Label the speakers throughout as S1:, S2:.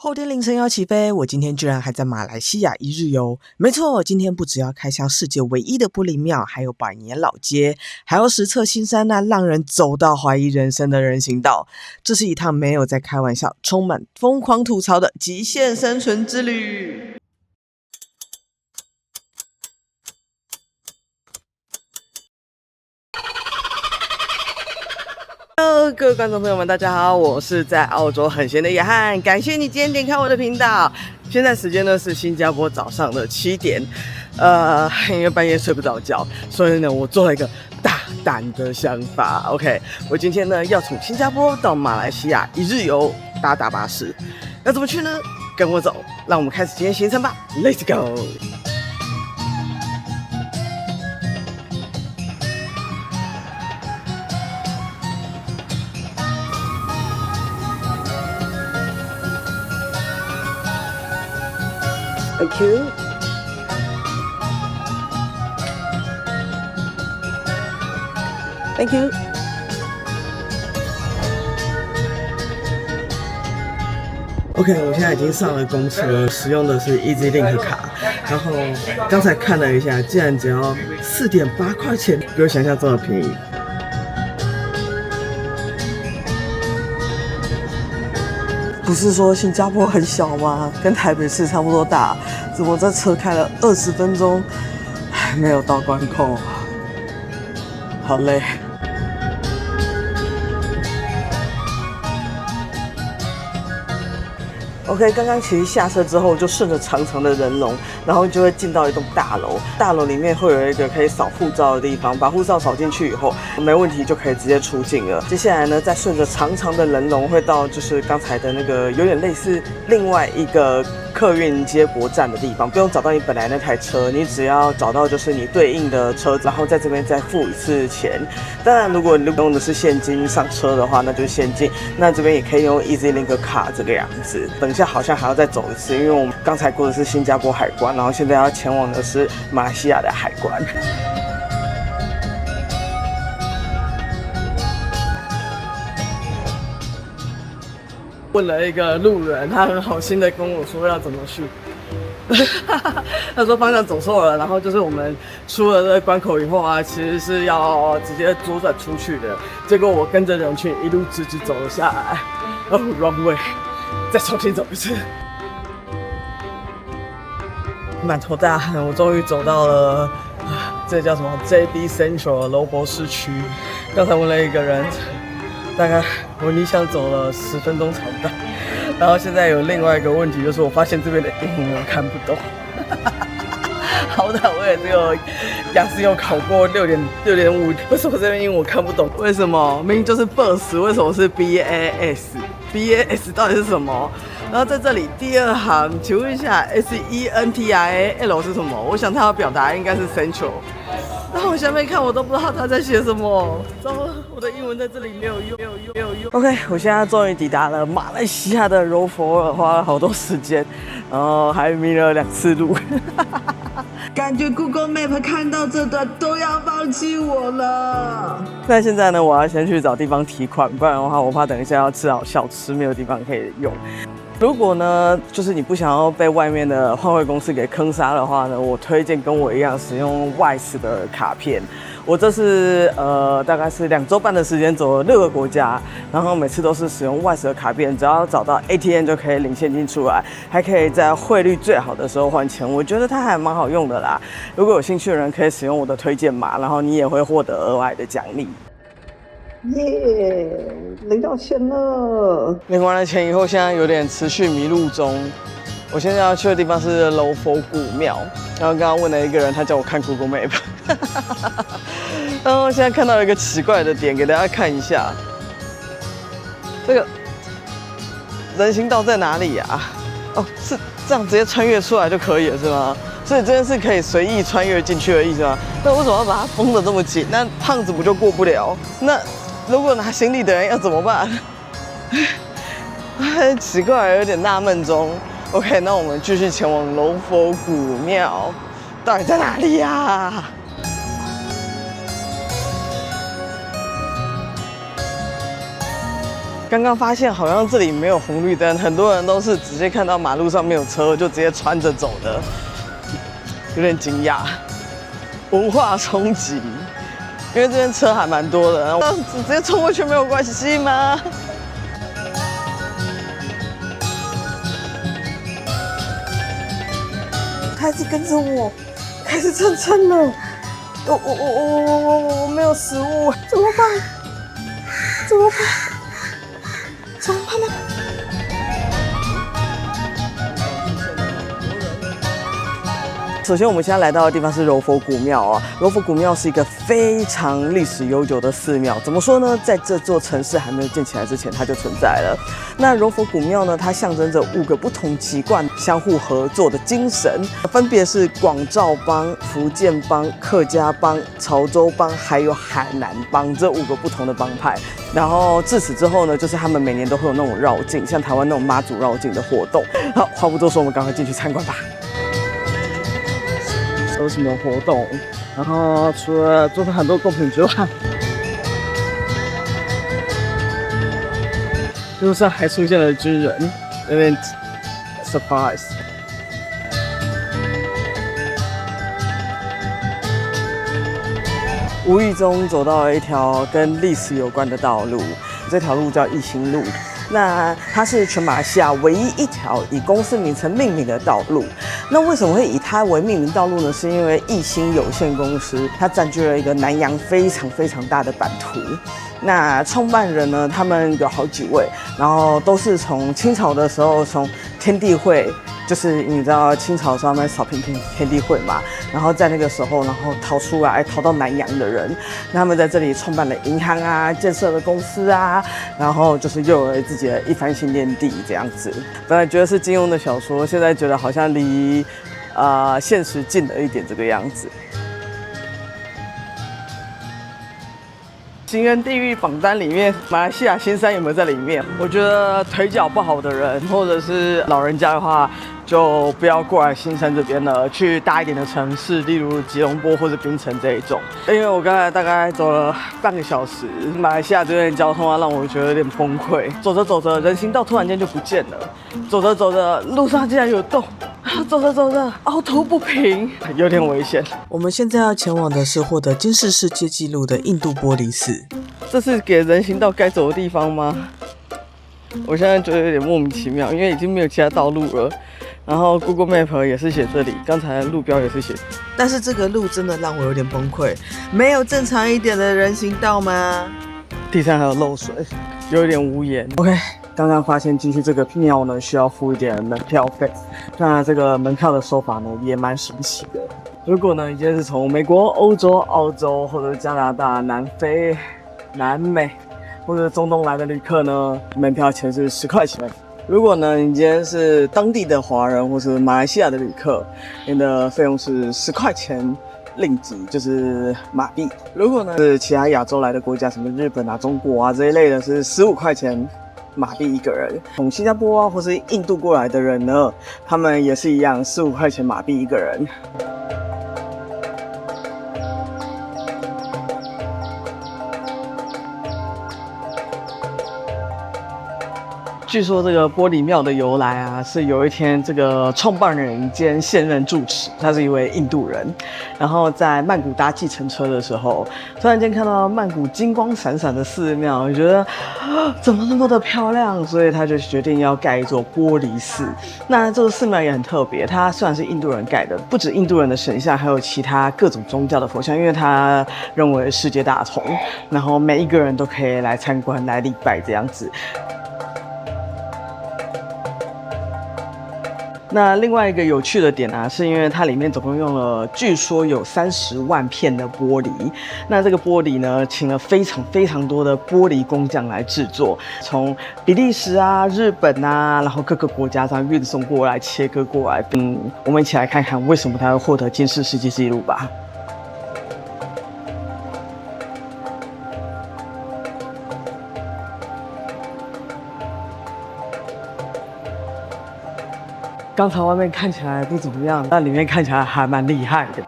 S1: 后天凌晨要起飞，我今天居然还在马来西亚一日游。没错，今天不只要开箱世界唯一的玻璃庙，还有百年老街，还要实测新山那让人走到怀疑人生的人行道。这是一趟没有在开玩笑，充满疯狂吐槽的极限生存之旅。Hello， 各位观众朋友们，大家好，我是在澳洲很闲的野汉，感谢你今天点开我的频道。现在时间呢是新加坡早上的7点，因为半夜睡不着觉，所以呢我做了一个大胆的想法。OK， 我今天呢要从新加坡到马来西亚一日游，搭大巴士。要怎么去呢？跟我走，让我们开始今天行程吧 ，Let's go。Thank you. Thank you. OK， 我现在已经上了公车，使用的是 EZ-Link 卡，然后刚才看了一下，竟然只要4.8块钱，比我想象中的便宜。不是说新加坡很小吗？跟台北市差不多大，怎么这车开了20分钟还没有到关口？好累。OK， 刚刚其实下车之后就顺着长长的人龙，然后就会进到一栋大楼，大楼里面会有一个可以扫护照的地方，把护照扫进去以后，没问题就可以直接出境了。接下来呢，再顺着长长的人龙会到就是刚才的那个有点类似另外一个客运接驳站的地方，不用找到你本来那台车，你只要找到就是你对应的车子，然后在这边再付一次钱。当然，如果你用的是现金上车的话，那就是现金。那这边也可以用 EZ-Link 卡这个样子。等一下好像还要再走一次，因为我们刚才过的是新加坡海关，然后现在要前往的是马来西亚的海关。问了一个路人，他很好心的跟我说要怎么去。他说方向走错了，然后就是我们出了这个关口以后啊，其实是要直接左转出去的。结果我跟着人群一路直走了下来，哦 ，wrong way， 再重新走一次。满头大汗，我终于走到了这叫什么 JB Central 罗博士区。刚才问了一个人，大概我理想走了10分钟才到。然后现在有另外一个问题，就是我发现这边的英文我看不懂。好歹我也只有雅思有考过6.5，为什么这边英文我看不懂？为什么明明就是 bus， 为什么是 BAS？BAS 到底是什么？然后在这里第2行，请问一下 SENTRAL 是什么？我想他要表达应该是 Central。然后我下面看我都不知道他在写什么，糟了，我的英文在这里没有用。OK， 我现在终于抵达了马来西亚的柔佛尔，花了好多时间，然后还迷了2次路。感觉 Google Map 看到这段都要放弃我了。那现在呢，我要先去找地方提款，不然的话，我怕等一下要吃好小吃，没有地方可以用。如果呢，就是你不想要被外面的换汇公司给坑杀的话呢，我推荐跟我一样使用 Wise 的卡片。我这是大概是2周半的时间走了6个国家，然后每次都是使用 Wise 的卡片，只要找到 ATM 就可以领现金出来，还可以在汇率最好的时候换钱。我觉得它还蛮好用的啦。如果有兴趣的人可以使用我的推荐码，然后你也会获得额外的奖励。耶，领到钱了！领完了钱以后，现在有点持续迷路中。我现在要去的地方是柔佛古庙，然后刚刚问了一个人，他叫我看 Google Map。然后现在看到一个奇怪的点，给大家看一下。这个人行道在哪里呀？哦，是这样直接穿越出来就可以了，是吗？所以这件事可以随意穿越进去的意思吗？那为什么要把它封得这么紧？那胖子不就过不了？那如果拿行李的人要怎么办？奇怪，有点纳闷中。OK， 那我们继续前往柔佛古庙，到底在哪里呀？刚刚发现好像这里没有红绿灯，很多人都是直接看到马路上没有车就直接穿着走的，有点惊讶。文化冲击，因为这边车还蛮多的，直接冲过去没有关系吗？开始跟着我，开始蹭蹭了。我没有食物，怎么办？怎么办？怎么办呢？首先，我们现在来到的地方是柔佛古庙啊。柔佛古庙是一个非常历史悠久的寺庙。怎么说呢？在这座城市还没有建起来之前，它就存在了。那柔佛古庙呢，它象征着5个不同籍贯相互合作的精神，分别是广肇帮、福建帮、客家帮、潮州帮，还有海南帮这5个不同的帮派。然后自此之后呢，就是他们每年都会有那种绕境，像台湾那种妈祖绕境的活动。好，话不多说，我们赶快进去参观吧。有什么活动？然后除了做了很多贡品之外，路上还出现了军人，有点 surprise。无意中走到了一条跟历史有关的道路，这条路叫义兴路。那它是全马来西亚唯一一条以公司名称命名的道路。那为什么会以它为命名道路呢？是因为义兴有限公司它占据了一个南洋非常大的版图。那创办人呢，他们有好几位，然后都是从清朝的时候，从天地会，就是你知道清朝上面扫平天地会嘛，然后在那个时候，然后逃到南洋的人，那他们在这里创办了银行啊，建设了公司啊，然后就是又有了自己的一番新天地这样子。本来觉得是金庸的小说，现在觉得好像离现实近了一点这个样子。行人地狱榜单里面，马来西亚新山有没有在里面？我觉得腿脚不好的人或者是老人家的话，就不要过来新山这边了，去大一点的城市，例如吉隆坡或者槟城这一种。因为我刚才大概走了半个小时，马来西亚这边的交通让我觉得有点崩溃。走着走着，人行道突然间就不见了；走着走着，路上竟然有洞。走着走着，凹凸不平，有点危险。我们现在要前往的是获得金氏世界纪录的印度玻璃寺。这是给人行道该走的地方吗？我现在觉得有点莫名其妙，因为已经没有其他道路了。然后 Google Map 也是写这里，刚才路标也是写。但是这个路真的让我有点崩溃，没有正常一点的人行道吗？地上还有漏水，有一点无言。OK。刚刚发现进去这个庙呢，需要付一点门票费。那这个门票的收法呢，也蛮神奇的。如果呢，你今天是从美国、欧洲、澳洲或者加拿大、南非、南美或者中东来的旅客呢，门票钱是10块钱。如果呢，你今天是当地的华人或是马来西亚的旅客，你的费用是10块钱。令吉就是马币。如果呢是其他亚洲来的国家，什么日本啊、中国啊这一类的，是15块钱马币一个人。从新加坡啊或是印度过来的人呢，他们也是一样，15块钱马币一个人。据说这个玻璃庙的由来啊，是有一天这个创办人兼现任住持，他是一位印度人，然后在曼谷搭计程车的时候，突然间看到曼谷金光闪闪的寺庙，我觉得怎么那么的漂亮，所以他就决定要盖一座玻璃寺。那这个寺庙也很特别，它虽然是印度人盖的，不止印度人的神像，还有其他各种宗教的佛像，因为他认为世界大同，然后每一个人都可以来参观、来礼拜这样子。那另外一个有趣的点啊，是因为它里面总共用了，据说有30万片的玻璃。那这个玻璃呢，请了非常多的玻璃工匠来制作，从比利时啊、日本啊，然后各个国家上运送过来、切割过来。我们一起来看看为什么它会获得金氏世界纪录吧。刚才外面看起来不怎么样，但里面看起来还蛮厉害的。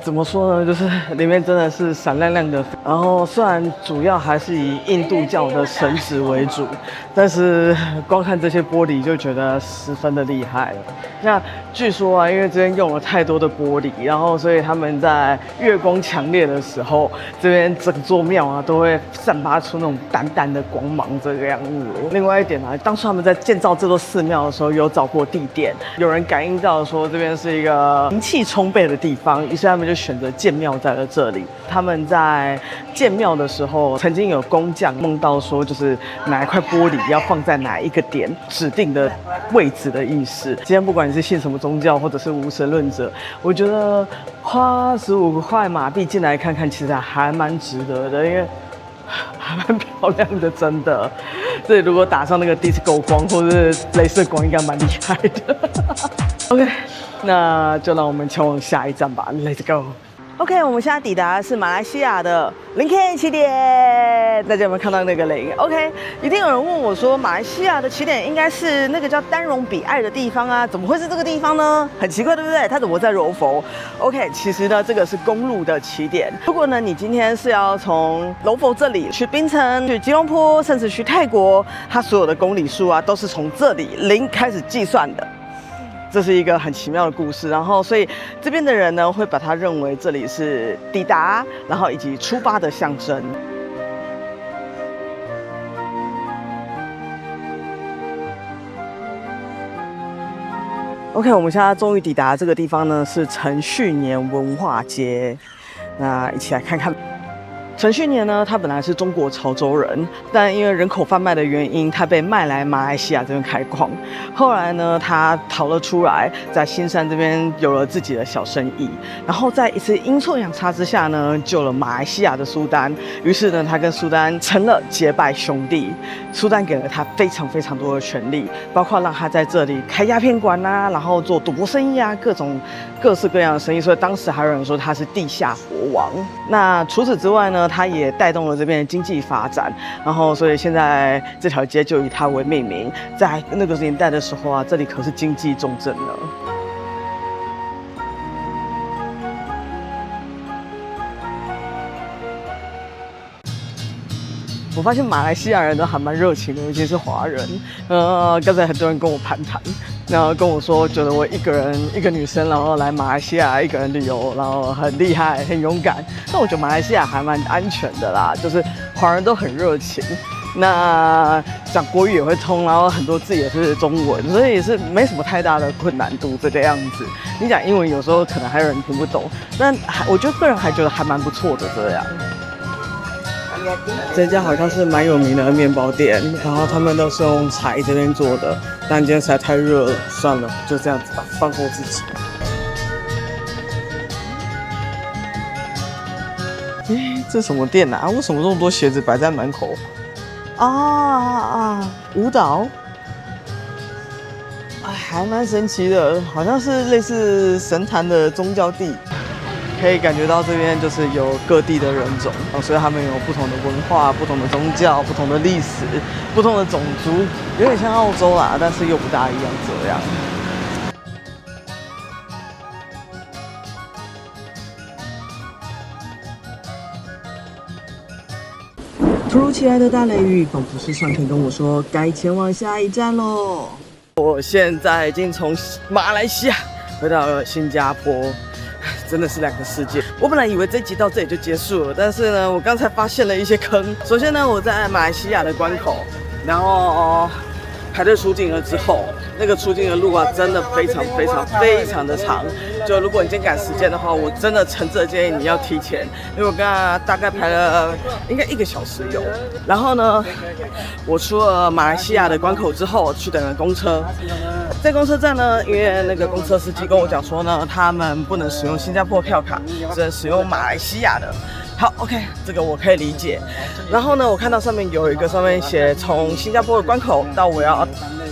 S1: 怎么说呢？就是里面真的是闪亮亮的。然后虽然主要还是以印度教的神祇为主，但是光看这些玻璃就觉得十分的厉害了。那据说啊，因为这边用了太多的玻璃，然后所以他们在月光强烈的时候，这边整座庙啊都会散发出那种淡淡的光芒，这个样子。另外一点啊，当初他们在建造这座寺庙的时候，有找过地点，有人感应到说这边是一个灵气充沛的地方，于是他们就选择建庙在了这里。他们在建庙的时候，曾经有工匠梦到说，就是哪一块玻璃要放在哪一个点指定的位置的意思。今天不管你是信什么宗教，或者是无神论者，我觉得花15块马币进来看看，其实还蛮值得的，因为还蛮漂亮的，真的。这里如果打上那个 disco 光或者是镭射光，应该蛮厉害的。OK， 那就让我们前往下一站吧 ，Let's go。OK， 我们现在抵达的是马来西亚的零 K 起点，大家有没有看到那个零 ？OK， 一定有人问我说，马来西亚的起点应该是那个叫丹戎比艾的地方啊，怎么会是这个地方呢？很奇怪，对不对？它怎么在柔佛 ？OK， 其实呢，这个是公路的起点。如果呢，你今天是要从柔佛这里去槟城、去吉隆坡，甚至去泰国，它所有的公里数啊，都是从这里0开始计算的。这是一个很奇妙的故事，然后所以这边的人呢会把它认为这里是抵达，然后以及出发的象征。OK， 我们现在终于抵达这个地方呢，是陈旭年文化街。那一起来看看。陈旭年呢，他本来是中国潮州人，但因为人口贩卖的原因，他被卖来马来西亚这边开矿。后来呢，他逃了出来，在新山这边有了自己的小生意。然后在一次阴错阳差之下呢，救了马来西亚的苏丹。于是呢，他跟苏丹成了结拜兄弟。苏丹给了他非常非常多的权利，包括让他在这里开鸦片馆啊，然后做赌博生意啊，各式各样的生意。所以当时还有人说他是地下国王。那除此之外呢，它也带动了这边的经济发展，然后所以现在这条街就以它为命名。在那个年代的时候啊，这里可是经济重镇呢。我发现马来西亚人都还蛮热情的，尤其是华人。刚才很多人跟我攀谈，然后跟我说，觉得我一个女生，然后来马来西亚一个人旅游，然后很厉害、很勇敢。但我觉得马来西亚还蛮安全的啦，就是华人都很热情，那讲国语也会通，然后很多字也是中文，所以也是没什么太大的困难度这个样子。你讲英文有时候可能还有人听不懂，但我觉得个人还觉得还蛮不错的这样。这家好像是蛮有名的面包店，然后他们都是用柴这边做的，但今天实在太热了，算了，就这样子吧，放过自己。这什么店啊？为什么这么多鞋子摆在门口？舞蹈，还蛮神奇的，好像是类似神坛的宗教地。可以感觉到这边就是有各地的人种，所以他们有不同的文化、不同的宗教、不同的历史、不同的种族，有点像澳洲啦，但是又不大一样这样。突如其来的大雷雨，仿佛是上天跟我说该前往下一站喽。我现在已经从马来西亚回到了新加坡。真的是两个世界。我本来以为这集到这里就结束了，但是呢，我刚才发现了一些坑。首先呢，我在马来西亚的关口，然后排队出境了之后，那个出境的路啊，真的非常的长。就如果你今天赶时间的话，我真的诚挚建议你要提前，因为我刚刚大概排了应该1个小时有。然后呢，我出了马来西亚的关口之后，去等了公车。在公车站呢，因为那个公车司机跟我讲说呢，他们不能使用新加坡票卡，只能使用马来西亚的。好 ，OK， 这个我可以理解。然后呢，我看到上面有一个上面写从新加坡的关口到我要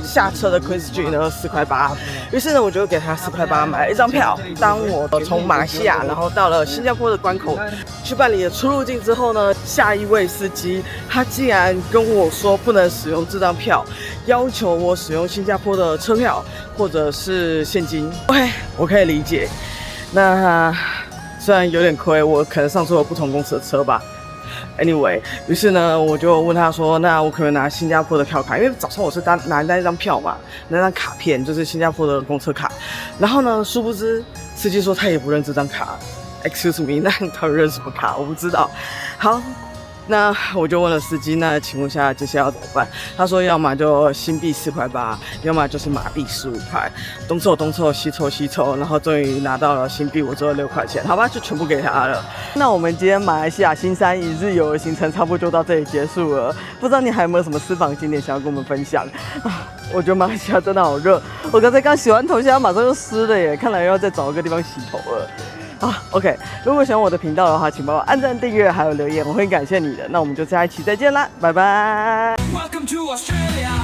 S1: 下车的 Queen Street 呢4块8，于是呢我就给他4块8买了一张票。当我从马来西亚然后到了新加坡的关口去办理了出入境之后呢，下一位司机他竟然跟我说不能使用这张票，要求我使用新加坡的车票或者是现金。OK， 我可以理解。那虽然有点亏，我可能上错了不同公司的车吧。Anyway， 于是呢，我就问他说：“那我可不可以拿新加坡的票卡？因为早上我是拿那张票嘛，那张卡片就是新加坡的公车卡。然后呢，殊不知司机说他也不认这张卡。Excuse me， 那你到底认什么卡？我不知道。好。”那我就问了司机，那请问一下接下来要怎么办？他说要么就新币4块8，要么就是马币15块，东凑西凑，然后终于拿到了新币，我做了6块钱，好吧，就全部给他了。那我们今天马来西亚新山一日游的行程差不多就到这里结束了，不知道你还有没有什么私房景点想要跟我们分享啊？我觉得马来西亚真的好热，我刚才刚洗完头，现在马上就湿了耶，看来要再找一个地方洗头了。OK， 如果喜欢我的频道的话，请帮我按赞、订阅还有留言，我会感谢你的。那我们就下一期再见啦，拜拜。Welcome to Australia.